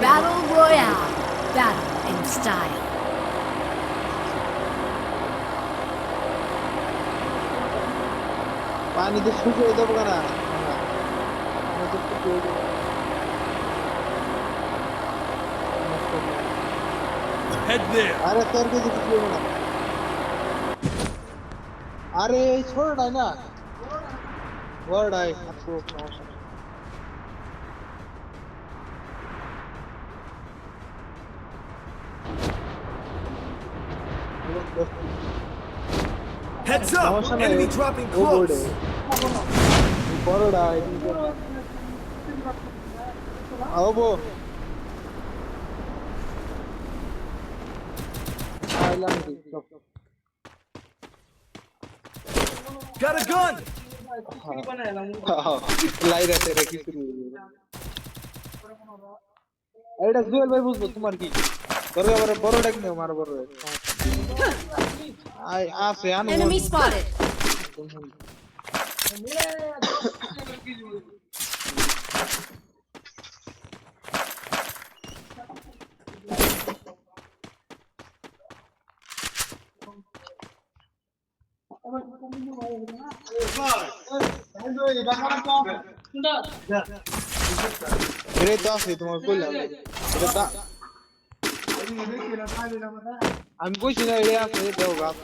Battle Royale. Battle in style. पानी तो सूख गया दब करा Head there. अरे सर के कुछ नहीं बना अरे छोड़ रहा है ना वर्ड आए आपको Heads up. Enemy dropping close. Word आए आओ वो Got a gun. লাই রাতে রেখে শুরু এটা জুয়েল ভাই বুঝবো তোমার কি বড় বড় বড় ডাক নিও মার বড় আই আছে আনো Enemy spotted. মেরে তো আছে তোমার কইলাম এটা আমি কইছি না এটা আছে দাও গাছ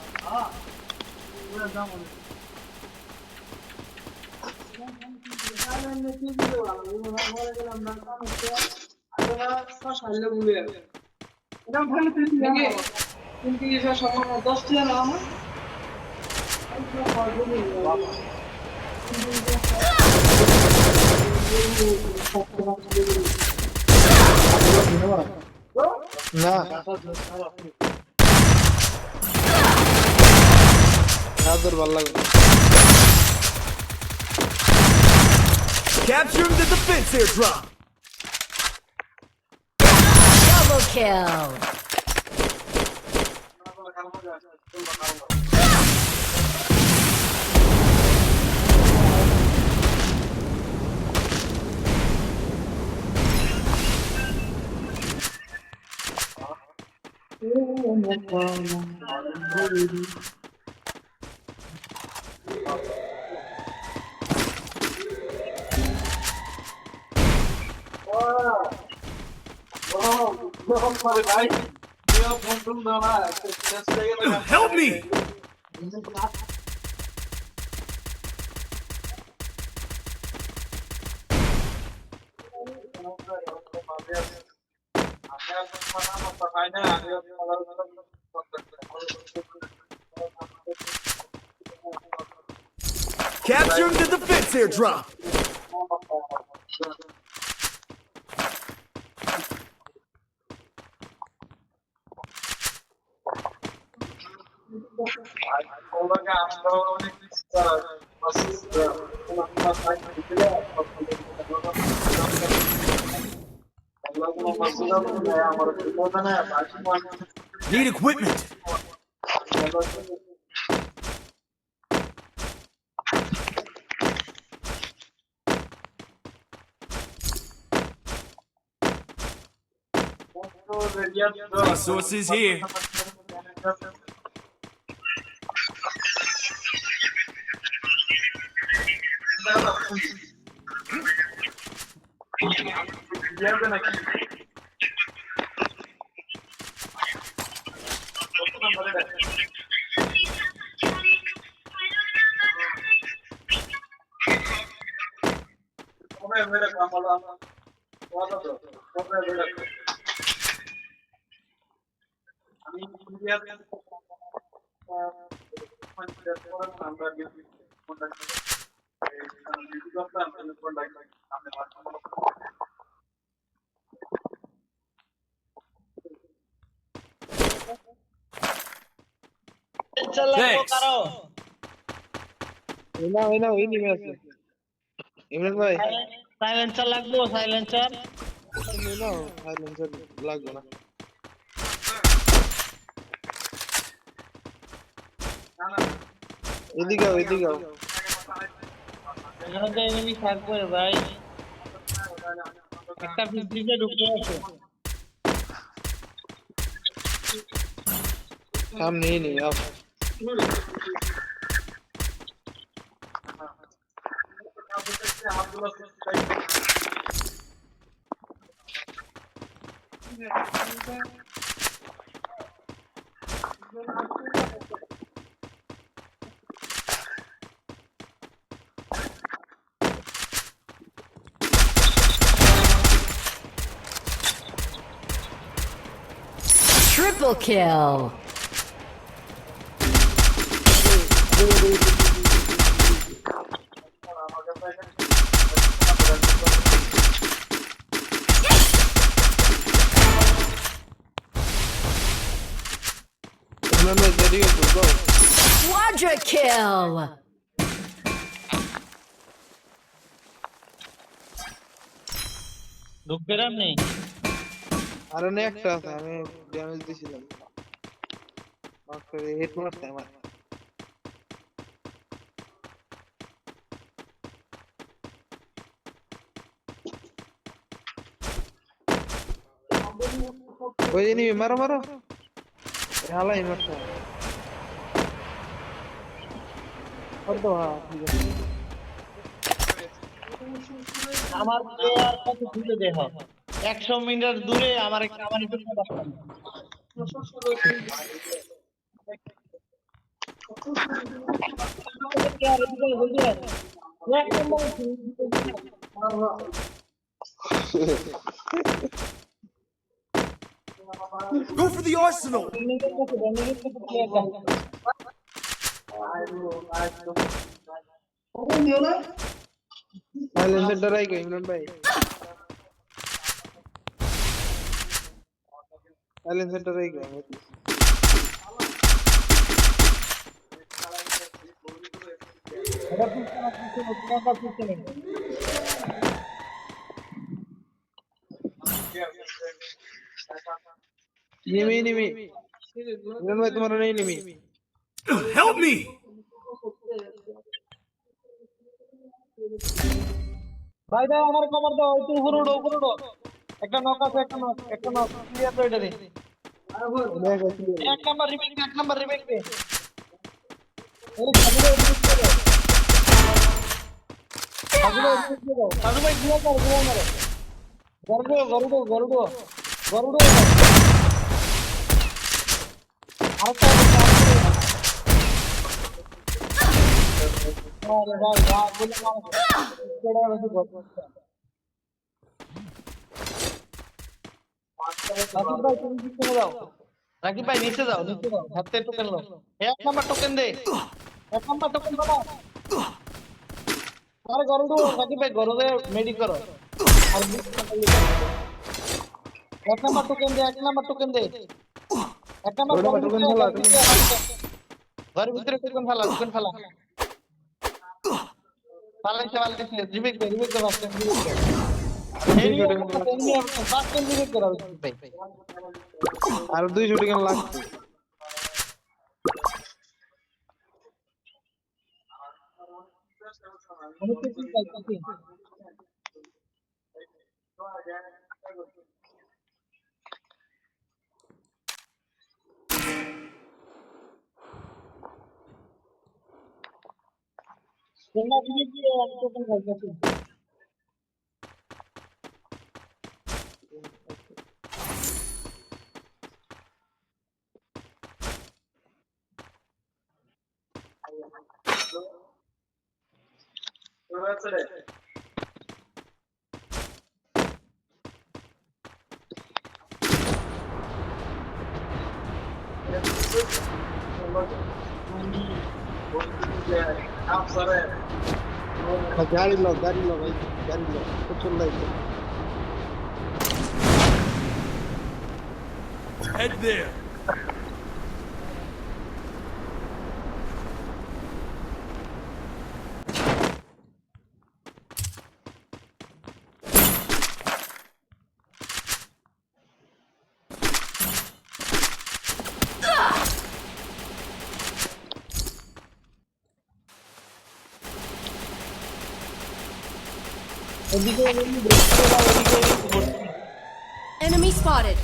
না রাতের ভালো লাগে Capturing the defense airdrop. Double kill. Help me. Capturing the defense airdrop. Need equipment. Resources here. Thanks. না ওই নিমে আছে ইমরান ভাই সাইলেন্সার লাগবো সাইলেন্সার তুমি নাও সাইলেন্সার লাগবে না এদিকে আও এখানে তো এনিমি থাকবে ভাই একটা ফিজিকে ঢুকে আছে সামনে নেই আও Triple kill. ইমরান ভাই দেরি হয়ে গো Quadra kill. ঢুকতে রাম নেই আর না একটা আছে আমি ড্যামেজ দিছিলাম মাস্টার হেড মারছে আমার ওই এনিমি মারো হালাই মারছে আর তো হ্যাঁ ঠিক আছে আমার প্লেয়ার কত দূরে দেহ 100 মিটার দূরে আমার একটা আমার একটু Go for the arsenal. Silencer ডরাই গো ইমরান ভাই সাইলেন্সার ডরাই গো নিমি ইমরান ভাই তোমার নেই নিমি Help me. ভাই ভাই আমার কভার দাও একটু উপরে উঠো একটা নক আছে একটা নক ক্লিয়ার তো এটা দে এক নাম্বার রিবেক দে এই সাধু ভাই গুলো মারো গরুডো আরেকটা আরে ভাই গুলো মারো কেডা বেশি গপ রাকিব ভাই তুমি নিচে যাও রাকিব ভাই নিচে যাও হাতে টোকেন লো এক নাম্বার টোকেন দে এক নাম্বার টোকেন বাবা আরে গরুডো রাকিব ভাই গরুডে মেডি করো আর এক নাম্বার টোকেন দে এক নাম্বার টোকেন ফেলা ঘরের ভিতরে টোকেন ফেলা পালাইছে রিবেক দে বাস্টেন রিবেক করা ভাই আর 200 টাকা লাগছে আমি তো ঠিক চাইছি তোমরা দিকে গিয়ে আমি টোকেন খাইতেছি। गाड़ी लो भाई गाड़ी लो कुछ नहीं Head there. ওদিকে এনিমি দেখতে দাও, ওদিকে এনিমি ভর্তি। Enemy spotted.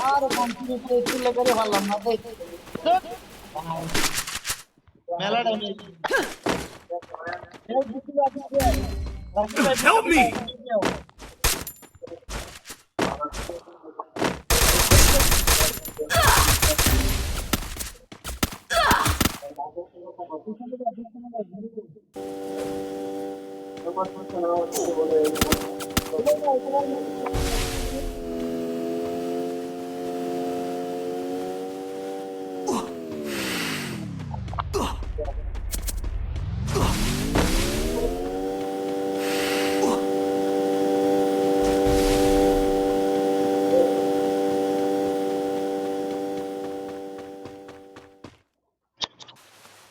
আর কন্টিনিউ করে চলে করে ভাবলাম না দেখ মেলা টাইম Help me!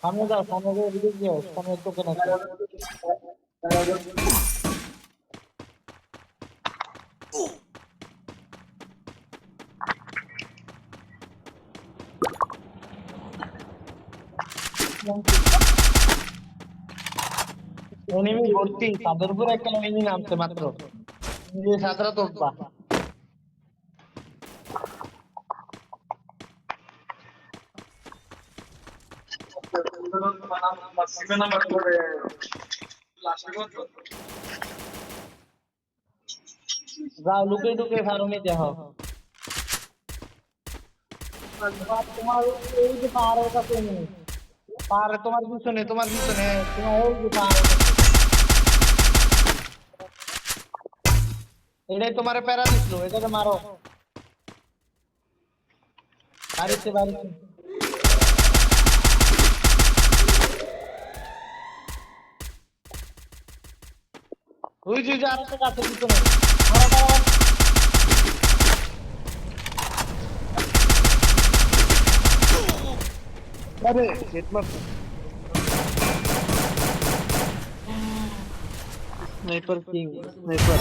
সামনে যাও, সামনে যাও, এদিকে যাও, সামনে টোকেন আছে। এনিমি ভর্তি, তাদের উপর একটা এনিমি নামছে মাত্র। যে সাতরা তোপবা। যাও লুকে লুকে ফার্মে যাও। তোমার এই যে পাহাড়ের কাছে নেই, পাহাড়ে তোমার পিছনে, তোমার পিছনে, তোমার এই যে পাহাড়ের কাছে। এটাই তোমারে প্যারা দিছিল, এটাকে মারো। বাড়িতে বাড়িতে ওই যে আরেকটা কাছে পিছনে মারো মারো। अरे हिट मत स्नाइपर किंग स्नाइपर